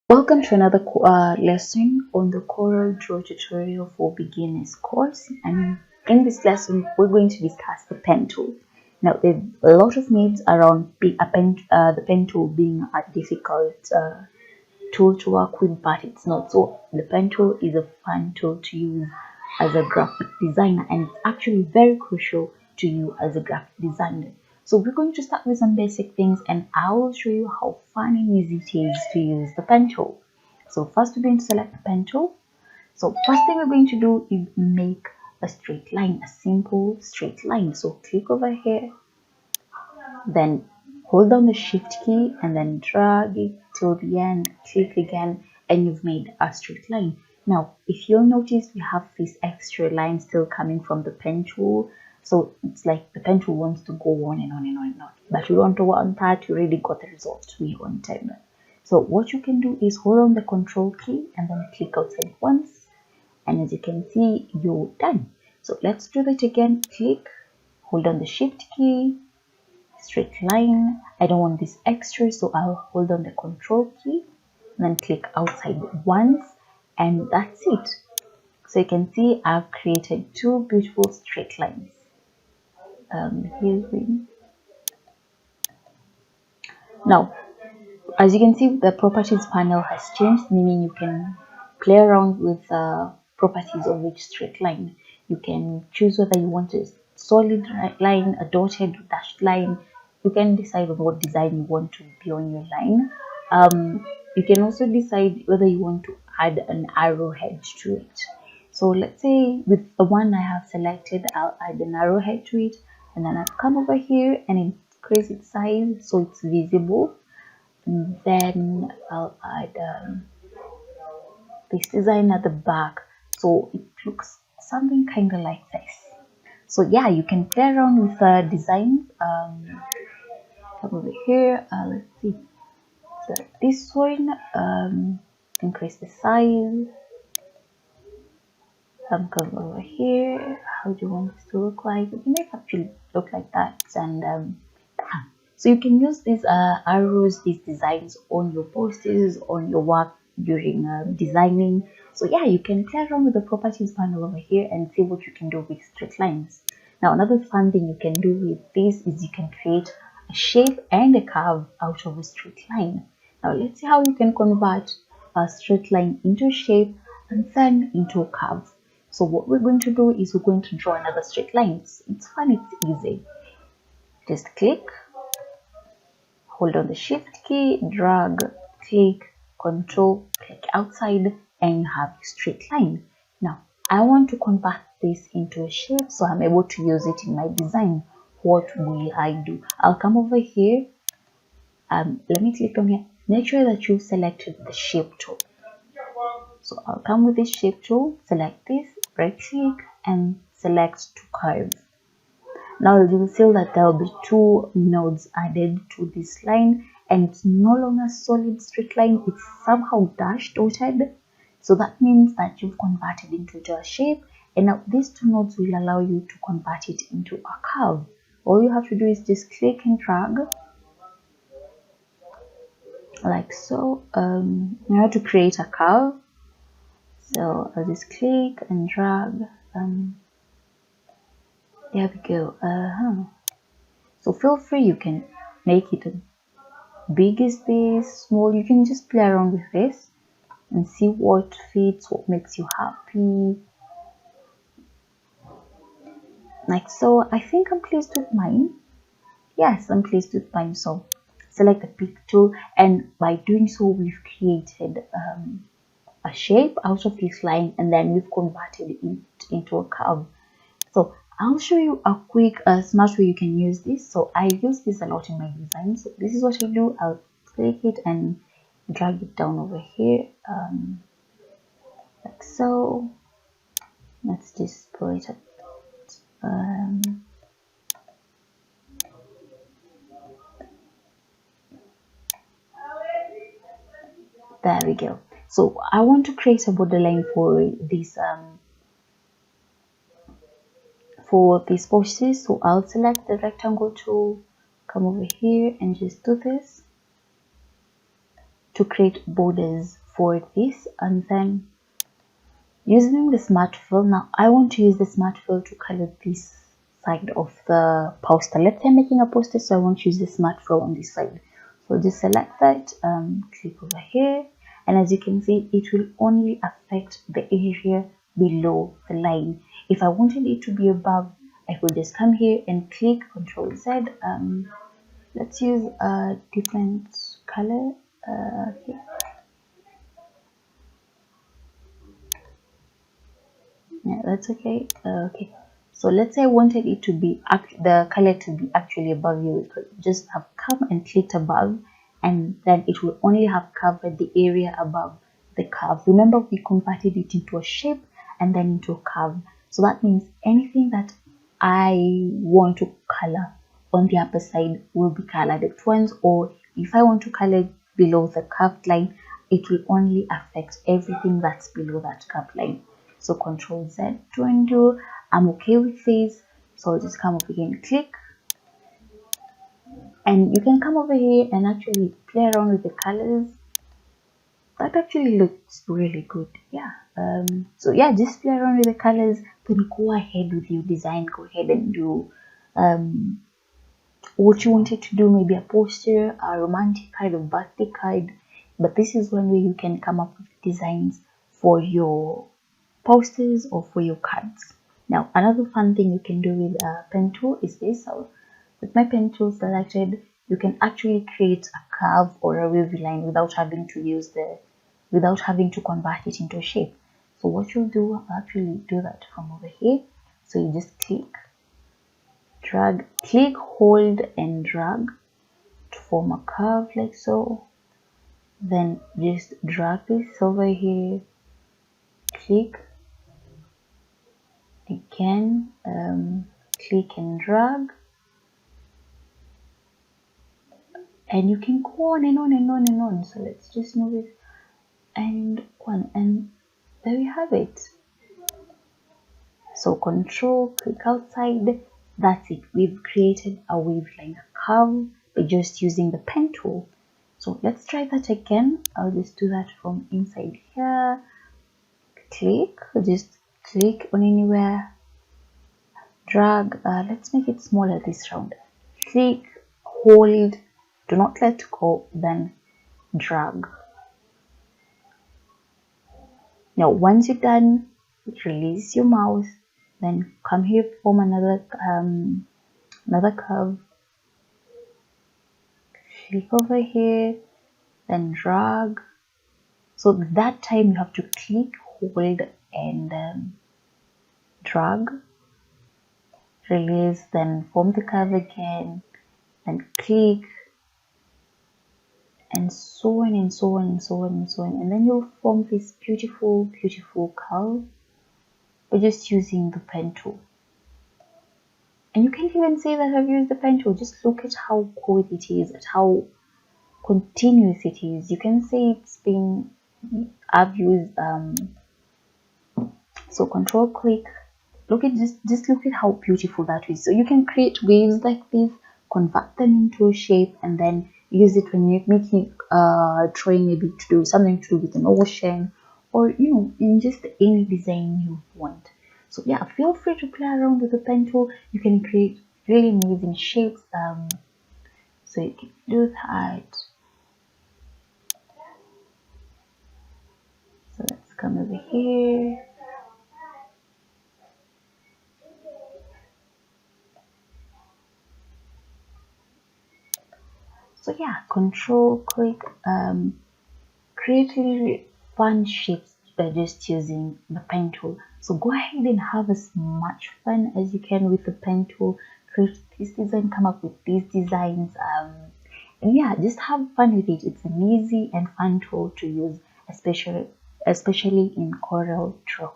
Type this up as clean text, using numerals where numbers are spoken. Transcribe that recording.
Welcome to another lesson on the CorelDRAW tutorial for beginners course, and in this lesson we're going to discuss the pen tool. Now there's a lot of myths around the pen tool being a difficult tool to work with, but it's not so. The pen tool is a fun tool to use as a graphic designer, and it's actually very crucial to you as a graphic designer. So we're going to start with some basic things, and I will show you how fun and easy it is to use the pen tool. So first we're going to select the pen tool. So first thing we're going to do is make a straight line, a simple straight line. So click over here, then hold down the shift key and then drag it till the end, click again, and you've made a straight line. Now if you'll notice, we have this extra line still coming from the pen tool. So it's like the pen tool wants to go on and on and on and on. But we don't want that. You already got the result. We on time. So what you can do is hold on the control key and then click outside once. And as you can see, you're done. So let's do that again. Click, hold on the shift key, straight line. I don't want this extra, so I'll hold on the control key and then click outside once, and that's it. So you can see I've created two beautiful straight lines. Now as you can see, the properties panel has changed, meaning you can play around with properties of each straight line. You can choose whether you want a solid line, a dotted dashed line. You can decide on what design you want to be on your line. You can also decide whether you want to add an arrowhead to it. So let's say with the one I have selected, I'll add an arrowhead to it, and then I'll come over here and increase its size so it's visible. And then I'll add this design at the back so it looks something kind of like this. So yeah, you can play around with designs. Come over here, let's see. So this one, increase the size. Come over here. How do you want this to look like? It may actually look like that, and so you can use these arrows, these designs on your posters, on your work during designing. So yeah, you can play around with the properties panel over here and see what you can do with straight lines. Now another fun thing you can do with this is you can create a shape and a curve out of a straight line. Now let's see how you can convert a straight line into a shape and then into a curve. So what we're going to do is we're going to draw another straight line. It's fun, it's easy. Just click, hold on the shift key, drag, click, control, click outside, and you have a straight line. Now I want to convert this into a shape so I'm able to use it in my design. What will I do? I'll come over here. Let me click on here. Make sure that you've selected the shape tool. So I'll come with this shape tool, select this, right click, and select to curve. Now you will see that there will be two nodes added to this line, and it's no longer a solid straight line, it's somehow dashed dotted. So that means that you've converted into a shape, and now these two nodes will allow you to convert it into a curve. All you have to do is just click and drag like so. In order to create a curve, so I'll just click and drag. There we go. So feel free, you can make it big as this, small. You can just play around with this and see what fits, what makes you happy. Like so. I think I'm pleased with mine. Yes, I'm pleased with mine. So select the pick tool, and by doing so we've created a shape out of this line, and then we've converted it into a curve. So I'll show you a quick smart way you can use this. So I use this a lot in my design. So this is what I do. I'll click it and drag it down over here, like so. Let's just put it at there we go. So I want to create a borderline for this for these posters. So I'll select the rectangle tool, come over here and just do this to create borders for this, and then using the smart fill. Now I want to use the smart fill to color this side of the poster. Let's say I'm making a poster, so I want to use the smart fill on this side. So just select that, click over here, and as you can see, it will only affect the area below the line. If I wanted it to be above, I could just come here and click Ctrl Z. Let's use a different color. Okay. Yeah, that's okay. Okay. So let's say I wanted it to be the color to be actually above you. We could just have come and clicked above, and then it will only have covered the area above the curve. Remember, we converted it into a shape and then into a curve. So that means anything that I want to color on the upper side will be colored at once, or if I want to color below the curved line, it will only affect everything that's below that curved line. So Ctrl Z to undo. I'm okay with this, so I'll just come over here and click, and you can come over here and actually play around with the colors. That actually looks really good. Yeah. So yeah, just play around with the colors, then go ahead with your design. Go ahead and do what you wanted to do, maybe a poster, a romantic kind of birthday card. But this is one way you can come up with designs for your posters or for your cards. Now, another fun thing you can do with a pen tool is this. So with my pen tool selected, you can actually create a curve or a wavy line without having to convert it into a shape. So what you'll do, I'll actually do that from over here. So you just click, drag, click, hold and drag to form a curve like so. Then just drag this over here, click again, click and drag, and you can go on and on and on and on. So let's just move it and one, and there we have it. So Control, click outside. That's it. We've created a wave line, a curve, by just using the pen tool. So let's try that again. I'll just do that from inside here. Click, just click on anywhere, drag. Let's make it smaller this round. Click, hold, do not let go, then drag. Now once you're done, release your mouse, then come here, form another curve, click over here, then drag. So that time you have to click, hold and drag, release, then form the curve again, then click, and so on and so on and so on and so on, and then you'll form this beautiful curve by just using the pen tool. And you can't even say that I've used the pen tool. Just look at how good it is, at how continuous it is. You can say it's been, I've used so Control click, look at just look at how beautiful that is. So you can create waves like this, convert them into a shape, and then use it when you're making drawing, maybe to do something to do with an ocean, or you know, in just any design you want. So yeah, feel free to play around with the pen tool. You can create really amazing shapes. So you can do that. So let's come over here. So yeah, Control click, create really fun shapes by just using the pen tool. So go ahead and have as much fun as you can with the pen tool. Create this design, come up with these designs, and yeah, just have fun with it. It's an easy and fun tool to use, especially in CorelDRAW.